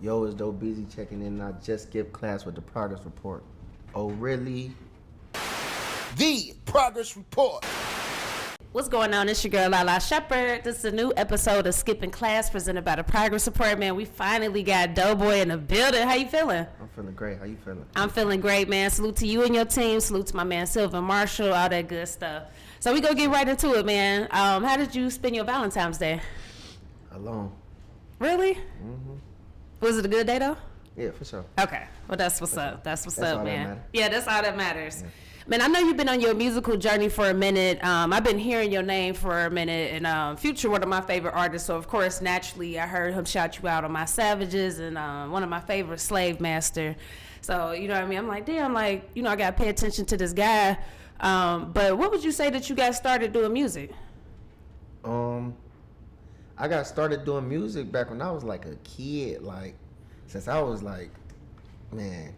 Yo, it's Doe B checking in. I just skipped class with the progress report. Oh, really? The progress report. What's going on? It's your girl Lalaa Shepard. This is a new episode of Skipping Class presented by the Progress Report. Man, we finally got Doe Boy in the building. How you feeling? I'm feeling great. How you feeling? I'm feeling great, man. Salute to you and your team. Salute to my man Sylvan Marshall, all that good stuff. So we gonna get right into it, man. How did you spend your Valentine's Day? Alone. Really? Mm-hmm. Was it a good day though? Yeah, for sure. Okay. Well, that's what's up. That's what's up, man. Yeah, that's all that matters. Yeah. Man, I know you've been on your musical journey for a minute. I've been hearing your name for a minute, and Future, one of my favorite artists. So, of course, naturally, I heard him shout you out on My Savages and one of my favorite, Slave Master. So, you know what I mean? I'm like, damn, like, you know, I got to pay attention to this guy. But what would you say that you got started doing music? I got started doing music back when I was like a kid, like since I was like, man,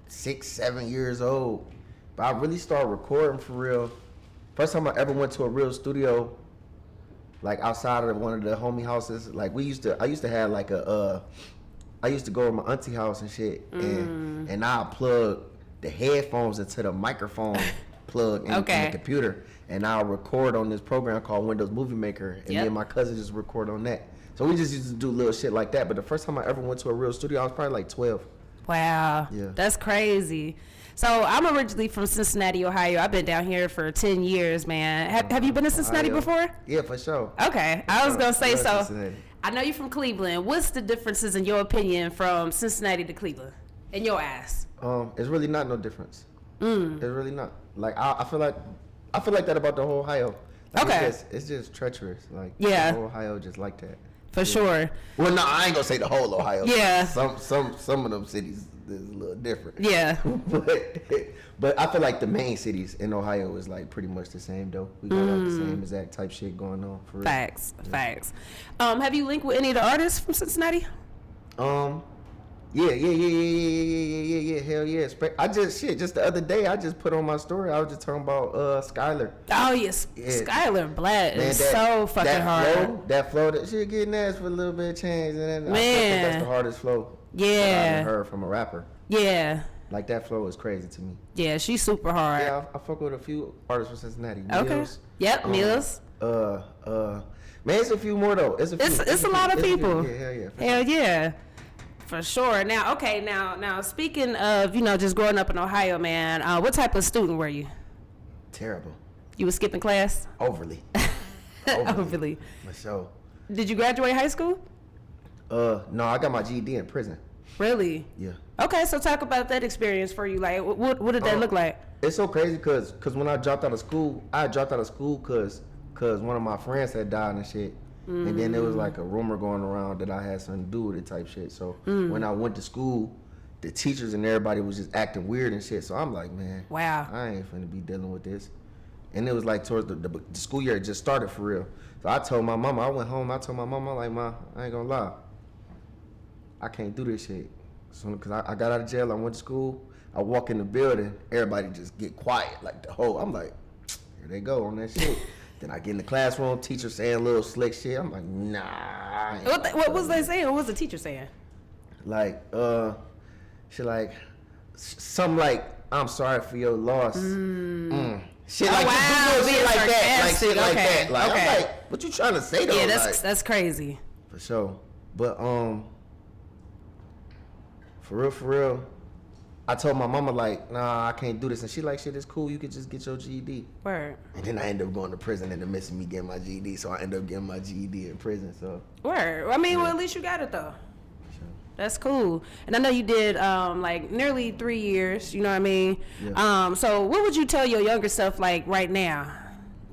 6, 7 years old. But I really started recording for real. First time I ever went to a real studio, like outside of one of the homie houses. Like I used to have like I used to go to my auntie house and shit, and I plug the headphones into the microphone plug in the computer, and I'll record on this program called Windows Movie Maker, and me and my cousin just record on that. So we just used to do little shit like that. But the first time I ever went to a real studio, I was probably like 12. Wow. Yeah. That's crazy. So I'm originally from Cincinnati, Ohio. I've been down here for 10 years, man. Have you been to Cincinnati before? Yeah, for sure. Okay. I was going to say, so Cincinnati. I know you're from Cleveland. What's the differences in your opinion from Cincinnati to Cleveland in your eyes? It's really not no difference. It's really not. Like I feel like that about the whole Ohio. Like, it's just treacherous. Like the whole Ohio just like that. For sure. Well, no, I ain't gonna say the whole Ohio. Yeah. Some of them cities is a little different. Yeah. but I feel like the main cities in Ohio is like pretty much the same though. We got like the same exact type shit going on for real. Facts. Have you linked with any of the artists from Cincinnati? Yeah. Hell yeah. Just the other day, I just put on my story. I was just talking about Skylar. Oh yes, yeah. Skylar Blatt is so fucking hard. That flow, that shit getting ass for a little bit of change, and then I think that's the hardest flow. Yeah. I've heard from a rapper. Yeah. Like that flow is crazy to me. Yeah, she's super hard. Yeah, I fuck with a few artists from Cincinnati. Okay. Mills, Mills. Man, it's a few more though. It's a lot of people. Hell yeah. For sure. Now, speaking of, you know, just growing up in Ohio, man, what type of student were you? Terrible. You were skipping class? Overly. Overly. For sure. Did you graduate high school? No, I got my GED in prison. Really? Yeah. Okay, so talk about that experience for you. Like, what did that look like? It's so crazy because when I dropped out of school, because one of my friends had died and shit. And then there was like a rumor going around that I had something to do with it type shit. So when I went to school, the teachers and everybody was just acting weird and shit. So I'm like, man, wow, I ain't finna be dealing with this. And it was like towards the school year just started for real. So I told my mama, I went home, I told my mama, like, Ma, I ain't gonna lie, I can't do this shit. So, cause I got out of jail, I went to school, I walk in the building, everybody just get quiet, like the whole, I'm like, here they go on that shit. Then I get in the classroom, teacher saying little slick shit. I'm like, nah. What was they saying? What was the teacher saying? Like, she like, something like, I'm sorry for your loss. Shit like, shit like that. Like, shit like that. Like, I'm like, what you trying to say though? Yeah, that's crazy. For sure. But, for real, I told my mama, like, nah, I can't do this. And she like, shit, it's cool. You could just get your GED. Word. And then I ended up going to prison in the midst of me getting my GED. So I ended up getting my GED in prison. So. Word. I mean, well, at least you got it, though. Sure. That's cool. And I know you did, like, nearly 3 years. You know what I mean? Yeah. So what would you tell your younger self, like, right now?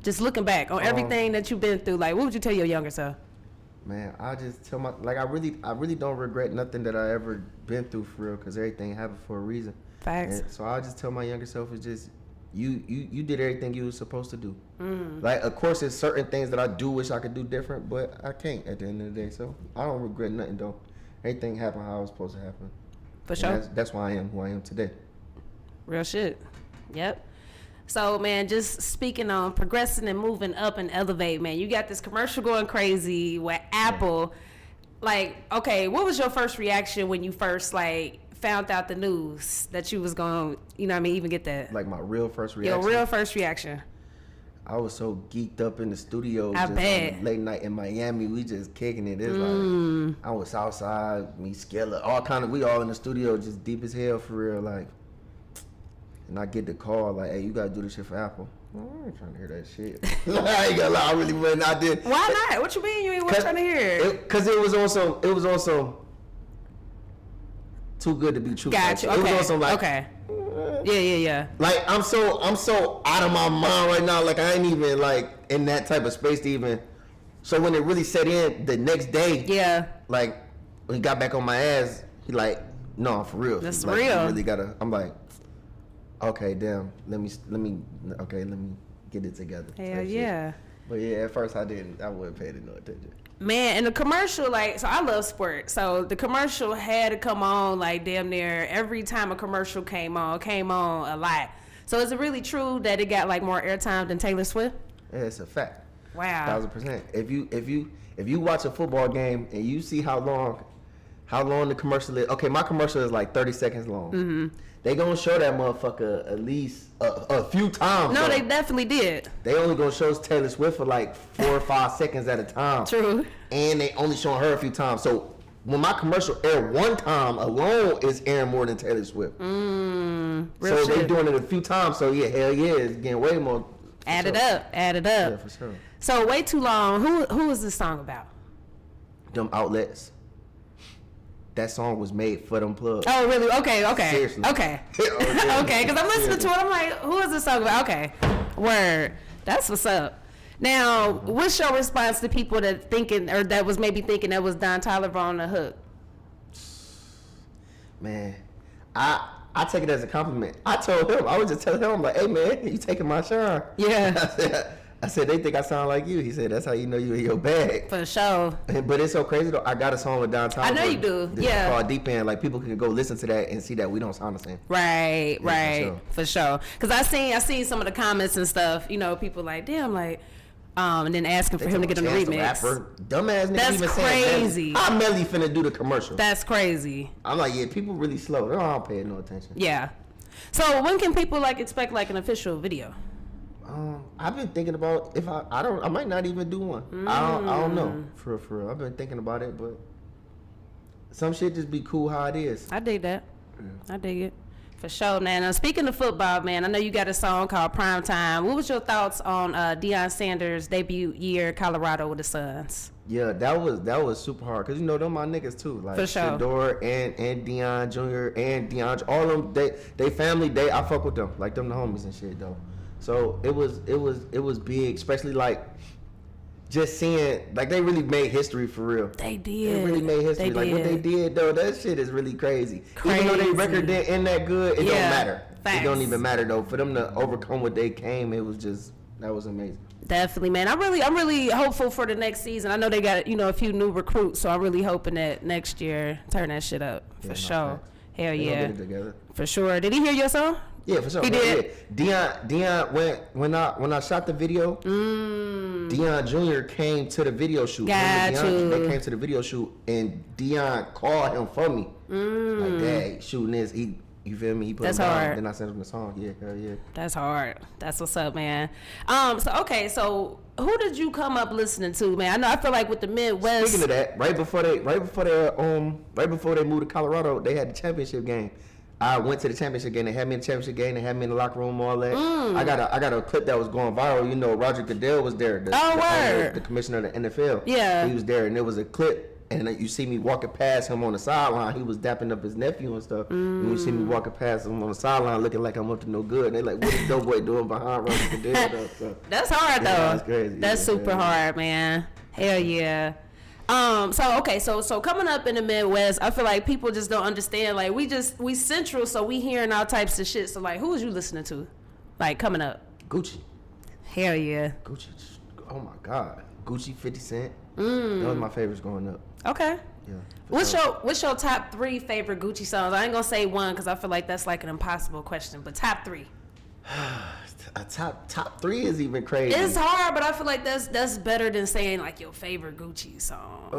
Just looking back on everything that you've been through. Like, what would you tell your younger self? Man, I just tell I really don't regret nothing that I ever been through for real, because everything happened for a reason. Facts. And so I just tell my younger self, is just you did everything you were supposed to do. Like, of course, there's certain things that I do wish I could do different, but I can't at the end of the day. So I don't regret nothing though. Everything happened how it was supposed to happen. For sure. That's why I am who I am today. Real shit. Yep. So, man, just speaking on progressing and moving up and elevate, man, you got this commercial going crazy with Apple. like, okay, what was your first reaction when you first like found out the news that you was going, you know what I mean, even get that? Like my real first reaction. Your real first reaction. I was so geeked up in the studio. I bet. On late night in Miami, we just kicking it. It's like I was outside, me, Skylar, we all in the studio, just deep as hell for real, like. And I get the call like, "Hey, you gotta do this shit for Apple." Well, I ain't trying to hear that shit. I ain't gonna lie, I really wasn't. I did. Why not? What you mean you ain't trying to hear it? Because it was also too good to be true. Gotcha. Like, okay. It was also like, okay. Yeah. Like I'm so out of my mind right now. Like I ain't even like in that type of space to even. So when it really set in the next day, yeah. Like when he got back on my ass, he like, no, for real. That's like, real. You really gotta. I'm like, okay, damn. Let me get it together. Hell yeah. Shit. But yeah, at first I wasn't paying no attention. Man, and the commercial, like, so I love sports. So the commercial had to come on, like, damn near every time a commercial came on a lot. So is it really true that it got, like, more airtime than Taylor Swift? Yeah, it's a fact. Wow. 1000%. If you watch a football game and you see how long the commercial is, okay, my commercial is like 30 seconds long. Mm-hmm. They gonna show that motherfucker at least a few times. No, they definitely did. They only gonna show Taylor Swift for like 4 or 5 seconds at a time. True. And they only showing her a few times. So when my commercial air one time alone is airing more than Taylor Swift. Real so shit. they doing it a few times. So yeah, hell yeah, it's getting way more. Add it up. Yeah, for sure. So Way Too Long. Who is this song about? Them outlets. That song was made for them plugs. Oh, really? Okay. Seriously. Okay. Okay, because I'm listening to it. I'm like, who is this song about? Okay. Word. That's what's up. Now, what's your response to people that was maybe thinking that was Don Tolliver on the hook? Man, I take it as a compliment. I was just telling him, like, hey, man, you taking my shine. Yeah. I said, they think I sound like you. He said, that's how you know you in your bag. For sure. But it's so crazy, though. I got a song with Don Tolliver. I know you do. Yeah. Called Deep End. Like, people can go listen to that and see that we don't sound the same. Right. Yeah, For sure. Because I seen some of the comments and stuff. You know, people like, damn, like, and then asking for him to get on the remix. Rapper. Dumbass nigga That's even crazy. How Melly finna do the commercial? That's crazy. I'm like, yeah, people really slow. They don't pay no attention. Yeah. So when can people like expect like an official video? I've been thinking about I might not even do one. I don't know for real. I've been thinking about it, but some shit just be cool how it is. I dig that. I dig it. For sure, man. Now, speaking of football, man, I know you got a song called Primetime. What was your thoughts on Deion Sanders' debut year, Colorado with the Suns? Yeah, that was super hard because you know them my niggas too, like for sure. Shepard and Deion Jr. and Deion, all of them. They family. I fuck with them, like them the homies and shit though. So it was big, especially like just seeing like they really made history for real. They did. They really made history. What they did though, that shit is really crazy. Even though their record didn't end that good, it don't matter. Facts. It don't even matter though. For them to overcome what they came, that was amazing. Definitely, man. I'm really hopeful for the next season. I know they got a few new recruits, so I'm really hoping that next year turn that shit up for sure. Hell they yeah, gonna get it together. For sure. Did he hear your song? Yeah, for sure. He did. Yeah. Deion when I shot the video, Deion Jr. came to the video shoot. They came to the video shoot, and Deion called him for me. Like, Dad, shooting this. You feel me? He put That's him down. hard. Then I sent him the song. Yeah, hell yeah. That's hard. That's what's up, man. So who did you come up listening to, man? I feel like with the Midwest. Speaking of that, right before they moved to Colorado, they had the championship game. I went to the championship game. They had me in the championship game. They had me in the locker room, all that. I got a clip that was going viral. You know, Roger Goodell was there. The commissioner of the NFL. Yeah. He was there, and there was a clip. And you see me walking past him on the sideline. He was dapping up his nephew and stuff. And you see me walking past him on the sideline looking like I'm up to no good. And they like, what is Doe Boy doing behind Roger Goodell? So, that's hard, though. That's crazy. That's super hard, man. Hell yeah. So coming up in the Midwest, I feel like people just don't understand. Like, we central, so we hearing all types of shit. So, like, who was you listening to? Like, coming up? Gucci. Hell yeah. Gucci. Oh, my God. Gucci, 50 Cent. Those were my favorites growing up. Okay. Yeah. What's your top 3 favorite Gucci songs? I ain't gonna say one because I feel like that's like an impossible question. But top 3. A top three is even crazy. It's hard, but I feel like that's better than saying like your favorite Gucci song.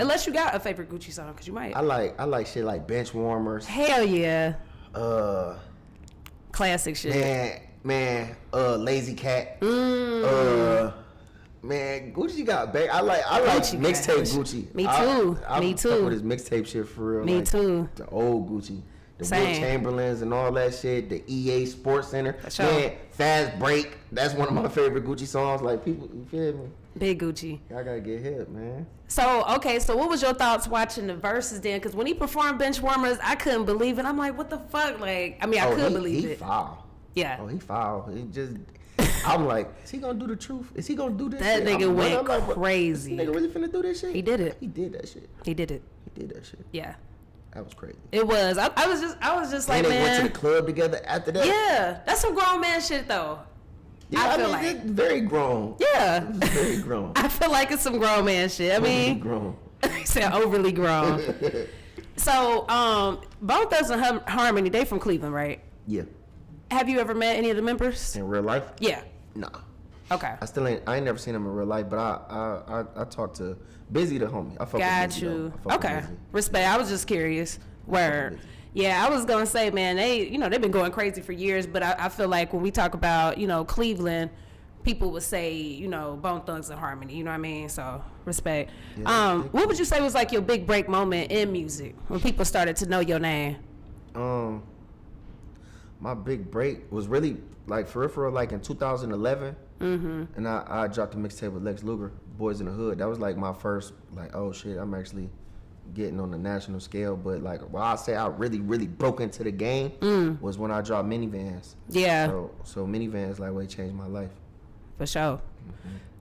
Unless you got a favorite Gucci song, because you might. I like shit like Bench Warmers. Hell yeah. Classic shit. Man, Lazy Cat. Man, Gucci got bang. I like mixtape Gucci. Me too. Me too. With his mixtape shit for real. Me too. The old Gucci. The Same. Will Chamberlains and all that shit. The EA Sports Center. Sure. Man, Fast Break. That's one of my favorite Gucci songs. Like, people, you feel me? Big Gucci. I gotta get hip, man. So, okay, so what was your thoughts watching the Verzuz then? Because when he performed Bench Warmers, I couldn't believe it. I'm like, what the fuck? Like, I mean, I could believe it. He foul. Yeah. Oh, he foul. He just... I'm like, is he gonna do the truth? Is he gonna do this that shit? Nigga went like, crazy. This nigga really finna do this shit? He did it. He did that shit. He did it. He did that shit. Yeah. That was crazy. It was. I was just like, and they man. went to the club together after that. Yeah. That's some grown man shit, though. Yeah, I feel mean, like. it's very grown. Yeah. It's very grown. I feel like it's some grown man shit. I mean. Grown. He said overly grown. So, Bone Thugs and Harmony, they from Cleveland, right? Yeah. Have you ever met any of the members? In real life? Yeah. Nah. Okay. I ain't never seen him in real life, but I talked to Busy the homie. I fuck Got with Busy, you. though. I fuck Okay. with Busy. Respect. I was just curious. Word. Yeah, I was gonna say, man, they've been going crazy for years, but I feel like when we talk about, Cleveland, people would say, Bone Thugs and Harmony, you know what I mean? So respect. Yeah, what would you say was like your big break moment in music when people started to know your name? My big break was really like for real, like in 2011. And I dropped a mixtape with Lex Luger, Boys in the Hood. That was like my first, like, oh shit, I'm actually getting on the national scale. But like, while I say I really, really broke into the game was when I dropped Minivans. Yeah. So Minivans like way changed my life. For sure.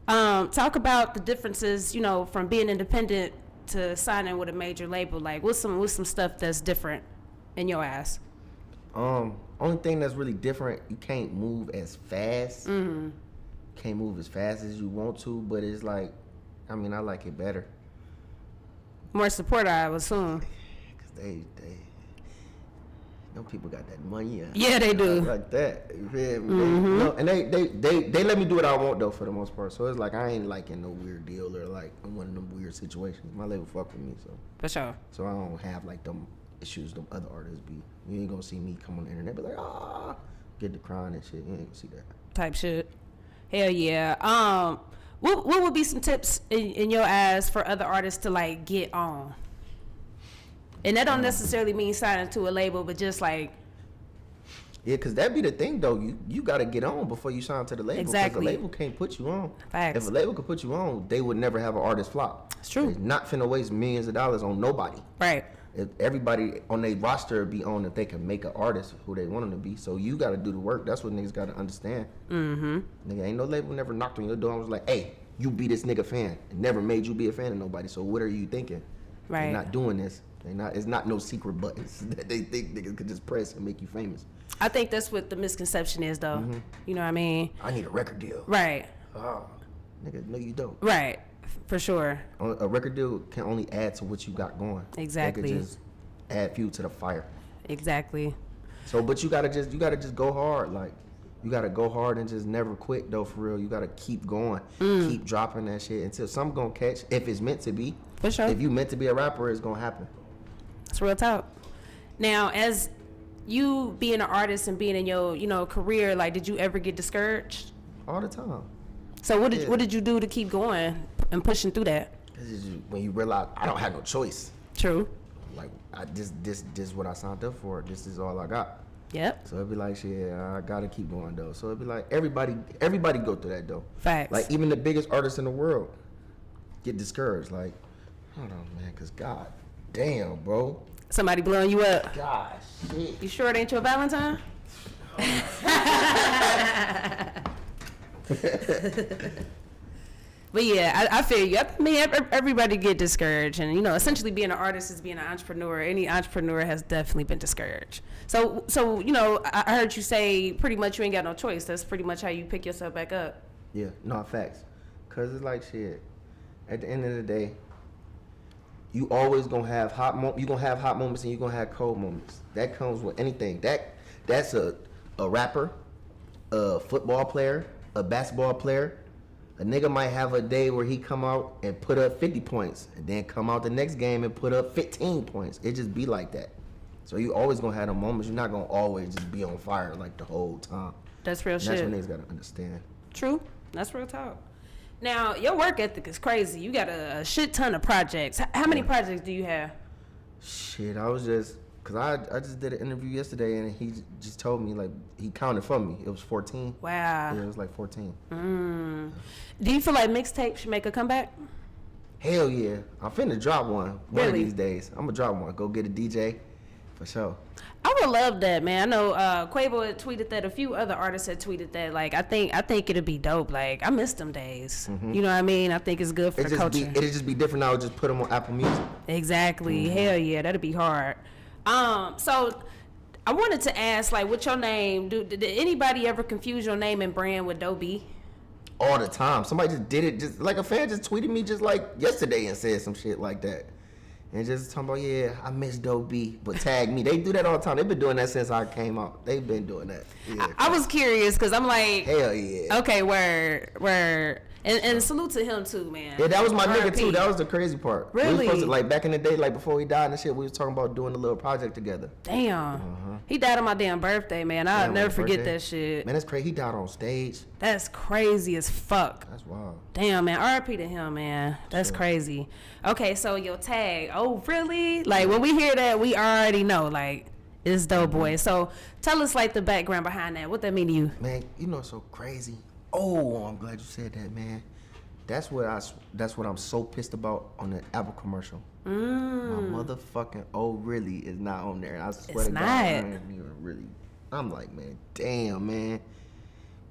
Talk about the differences, from being independent to signing with a major label. Like, what's some stuff that's different in your ass? Only thing that's really different, you can't move as fast. Can't move as fast as you want to, but it's like, I mean, I like it better. More support, I would assume. Cause they them people got that money. Yeah, they do. Like that. You feel me? And they let me do what I want though for the most part. So it's like I ain't like in no weird deal or like in one of them weird situations. My label fuck with me, so. For sure. So I don't have like them issues them other artists be. You ain't gonna see me come on the internet be like, get the crying and shit. You ain't gonna see that. Type shit. Hell yeah. What would be some tips in your eyes for other artists to like get on? And that don't necessarily mean signing to a label, but just like. Yeah, cause that be the thing though. You gotta get on before you sign to the label. Exactly. Cause the label can't put you on. Facts. If a label could put you on, they would never have an artist flop. It's true. They're not finna waste millions of dollars on nobody. Right. If everybody on their roster be on if they can make an artist who they want them to be. So you got to do the work. That's what niggas got to understand. Nigga, ain't no label never knocked on your door and was like, hey, you be this nigga fan. It never made you be a fan of nobody. So what are you thinking? Right. They're not doing this. It's not no secret buttons that they think niggas could just press and make you famous. I think that's what the misconception is, though. You know what I mean? I need a record deal. Right. Oh, nigga, no, you don't. Right. For sure. A record deal can only add to what you got going. Exactly. They could just add fuel to the fire. Exactly. So, but you gotta just go hard. Like, you gotta go hard and just never quit though. For real, you gotta keep going, keep dropping that shit until something gonna catch. If it's meant to be. For sure. If you meant to be a rapper, it's gonna happen. It's real talk. Now, as you being an artist and being in your career, like, did you ever get discouraged? All the time. So what did you do to keep going and pushing through that? This is when you realize I don't have no choice. True. Like this is what I signed up for. This is all I got. Yep. So it'd be like, shit, I gotta keep going though. So it'd be like everybody go through that though. Facts. Like even the biggest artists in the world get discouraged. Like, hold on, man, cause god damn, bro. Somebody blowing you up. Gosh, shit. You sure it ain't your Valentine? But yeah, I feel you. I mean, everybody get discouraged, and essentially being an artist is being an entrepreneur. Any entrepreneur has definitely been discouraged. So I heard you say pretty much you ain't got no choice. That's pretty much how you pick yourself back up. Yeah, no facts. Cause it's like shit. At the end of the day, you always gonna have you gonna have hot moments and you gonna have cold moments. That comes with anything. That's a rapper, a football player, a basketball player. A nigga might have a day where he come out and put up 50 points, and then come out the next game and put up 15 points. It just be like that. So you always gonna have the moments. You're not gonna always just be on fire like the whole time. That's real and shit. That's what niggas gotta understand. True. That's real talk. Now, your work ethic is crazy. You got a shit ton of projects. How many projects do you have? Shit, I was just, cause I just did an interview yesterday and he just told me, like, he counted for me. It was 14. Wow. Yeah, it was like 14. Do you feel like mixtape should make a comeback? Hell yeah. I'm finna drop one Really? of these days. I'm gonna drop one. Go get a DJ for sure. I would love that, man. I know Quavo had tweeted that. A few other artists had tweeted that. Like, I think it'd be dope. Like, I miss them days. You know what I mean? I think it's good for the culture. It'd just be different now. Just put them on Apple Music. Exactly. Hell yeah, that'd be hard. So I wanted to ask, like, with your name, did anybody ever confuse your name and brand with Doe B? All the time. Somebody just did it. Just like a fan just tweeted me just like yesterday and said some shit like that. And just talking about, yeah, I miss Doe B, but tag me. They do that all the time. They've been doing that since I came out. They've been doing that. Yeah, I was curious because I'm like, hell yeah. Okay, word. And salute to him too, man. Yeah, that was my nigga RP. too. That was the crazy part. Really? We was supposed to, like, back in the day, like before he died and shit, we was talking about doing a little project together. Damn. He died on my damn birthday, man. I'll Damn, never my forget birthday. that shit. Man, that's crazy. He died on stage. That's crazy as fuck. That's wild. Damn, man. RIP to him, man. That's crazy. Okay, so your tag. Oh, really? Like, when we hear that, we already know, like, it's Doe Boy. So tell us, like, the background behind that. What that mean to you? Man, you know it's so crazy. Oh, I'm glad you said that, man. That's what I'm so pissed about on the Apple commercial. My motherfucking really is not on there. I swear It's to God, not. I ain't even really. I'm like, man, damn, man.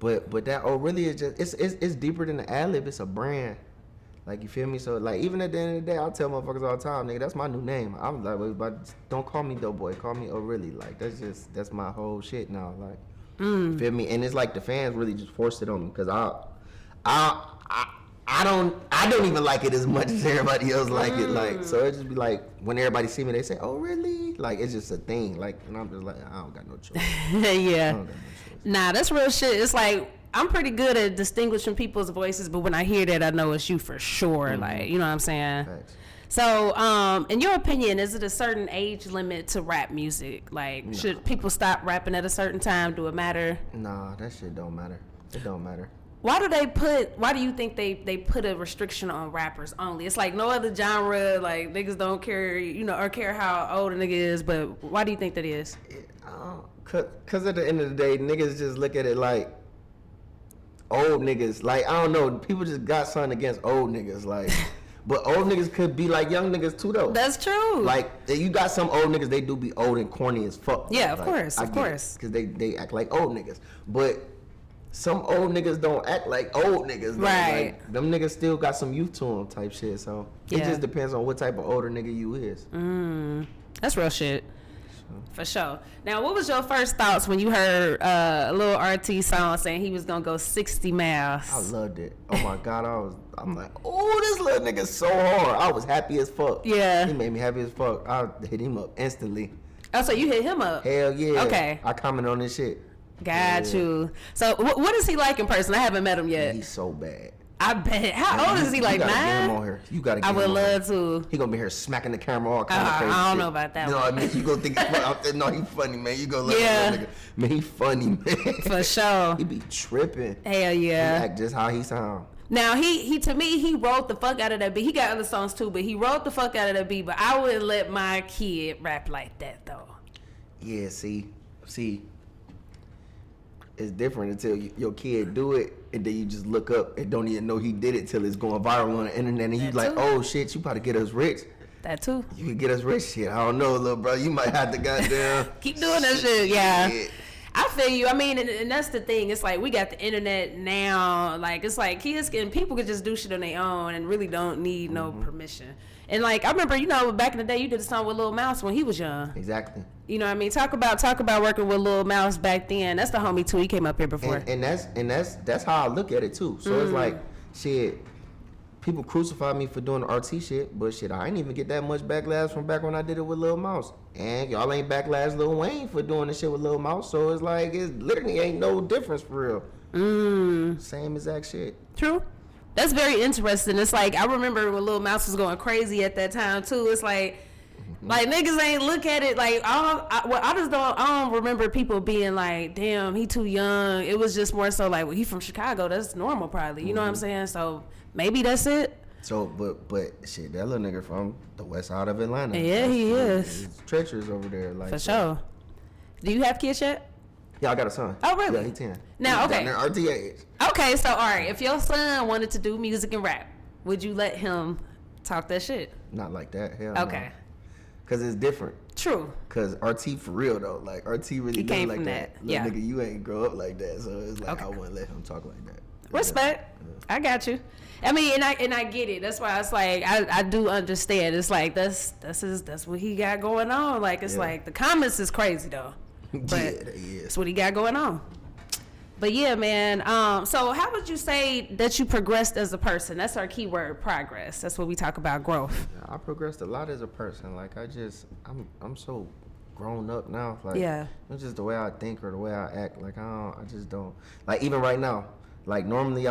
But that really is just it's deeper than the ad-lib. It's a brand. Like, you feel me? So, like, even at the end of the day, I'll tell motherfuckers all the time, nigga, that's my new name. I'm like, but don't call me Doe Boy. Call me really. Like, that's my whole shit now. Like, you feel me? And it's like the fans really just forced it on me because I don't even like it as much as everybody else like it. Like, so it just be like when everybody see me, they say, "Oh, really?" Like, it's just a thing. Like, and I'm just like, I don't got no choice. Yeah. I don't got no choice. Nah, that's real shit. It's like, I'm pretty good at distinguishing people's voices, but when I hear that, I know it's you for sure. Like, you know what I'm saying? Facts. So, in your opinion, is it a certain age limit to rap music? Like, should people stop rapping at a certain time? Do it matter? Nah, that shit don't matter. It don't matter. Why do you think they put a restriction on rappers only? It's like no other genre, like, niggas don't care, you know, or care how old a nigga is, but why do you think that is? Cause at the end of the day, niggas just look at it like old niggas. Like, I don't know, people just got something against old niggas. Like, but old niggas could be like young niggas too, though. That's true. Like, you got some old niggas, they do be old and corny as fuck. Yeah, of like, course, of course. Because they act like old niggas. But some old niggas don't act like old niggas. Though. Right. Like, them niggas still got some youth to them type shit. So it Yeah. just depends on what type of older nigga you is. That's real shit. For sure. Now, what was your first thoughts when you heard Lil RT song saying he was gonna go 60 miles? I loved it. Oh my God, I'm like, oh, this little nigga so hard. I was happy as fuck. Yeah. He made me happy as fuck. I hit him up instantly. Oh, so you hit him up? Hell yeah. Okay. I commented on this shit. Got you. So what is he like in person? I haven't met him yet. He's so bad. I bet. How old is he? Like you gotta get him 9? on here. You gotta get I him would on love here. to. He gonna be here smacking the camera all kind of crazy I don't shit. know about that You know one. what I mean? You gonna think it's funny. No, he funny, man. You gonna look Yeah. at that nigga. Man, he funny, man. For sure. He be tripping. Hell He yeah. act just how he sound. Now he to me he wrote the fuck out of that beat. He got other songs too, but he wrote the fuck out of that beat. But I wouldn't let my kid rap like that though. Yeah, see, it's different until your kid do it, and then you just look up and don't even know he did it till it's going viral on the internet, and you That like, too. oh shit, you about to get us rich. That too. You can get us rich, shit. I don't know, little bro. You might have to goddamn Keep doing that shit, yeah. Shit. I feel you. I mean, and that's the thing. It's like we got the internet now. Like, it's like kids and people can just do shit on their own and really don't need no permission. And like I remember, you know, back in the day, you did a song with Lil Mouse when he was young. Exactly. You know what I mean? Talk about working with Lil Mouse back then. That's the homie too. He came up here before. And that's how I look at it too. So it's like, shit, people crucify me for doing the RT shit, but shit, I ain't even get that much backlash from back when I did it with Lil Mouse. And y'all ain't backlash Lil Wayne for doing this shit with Lil Mouse, so it's like it literally ain't no difference for real. Same exact shit. True. That's very interesting. It's like I remember when Lil Mouse was going crazy at that time too. It's like niggas ain't look at it like I don't remember people being like, damn, he too young. It was just more so like, well, he from Chicago, that's normal probably. You know what I'm saying? So maybe that's it. So, but shit, that little nigga from the west side of Atlanta. Yeah, he is. It's treacherous over there. Like for sure. Do you have kids yet? Yeah, I got a son. Oh, really? Yeah, he 10. Now, He's okay. down there, RT age. Okay, so all right, if your son wanted to do music and rap, would you let him talk that shit? Not like that. Hell okay. No. Cause it's different. True. Cause RT for real though, like RT really He came like from that. that. Yeah. Nigga, you ain't grow up like that, so it's like Okay. I wouldn't let him talk like that. Respect. I got you. I mean, and I get it. That's why it's like I do understand. It's like that's what he got going on. Like it's like the comments is crazy though. But that's what he got going on. But yeah, man. So how would you say that you progressed as a person? That's our keyword, progress. That's what we talk about, growth. I progressed a lot as a person. Like I'm so grown up now. Like it's just the way I think or the way I act. Like I just don't. Like even right now. Like normally,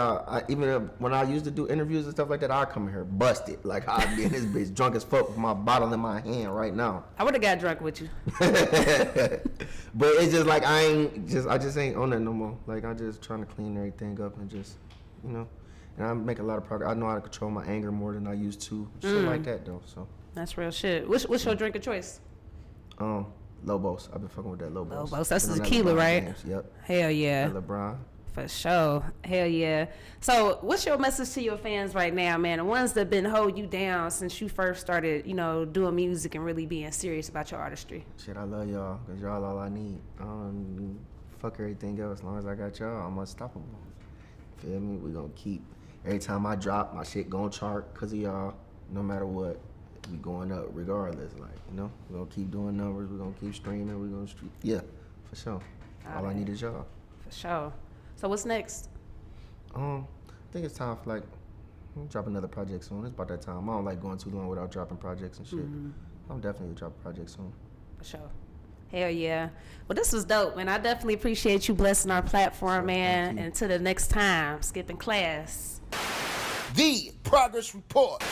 even when I used to do interviews and stuff like that, I come in here busted. Like I'd be in this bitch drunk as fuck with my bottle in my hand right now. I would have got drunk with you. But it's just like I just ain't on that no more. Like I just trying to clean everything up and just, you know, and I make a lot of progress. I know how to control my anger more than I used to. Shit like that though. So that's real shit. What's your drink of choice? Lobos. I've been fucking with that Lobos. Lobos. That's the tequila, right? Games. Yep. Hell yeah. That LeBron. For sure. Hell yeah. So what's your message to your fans right now, man? The ones that been hold you down since you first started, you know, doing music and really being serious about your artistry. Shit, I love y'all, because y'all all I need. Fuck everything else. As long as I got y'all, I'm unstoppable. Feel me? We gonna keep, every time I drop, my shit gonna chart because of y'all. No matter what, we going up regardless. Like, you know, we gonna keep doing numbers. We gonna keep streaming. We gonna stream. Yeah, for sure. All I need is y'all. For sure. So what's next? I think it's time for like, drop another project soon. It's about that time. I don't like going too long without dropping projects and shit. I'm definitely gonna drop a project soon. For sure. Hell yeah. Well, this was dope, man. I definitely appreciate you blessing our platform, man. And until the next time, skipping class. The Progress Report.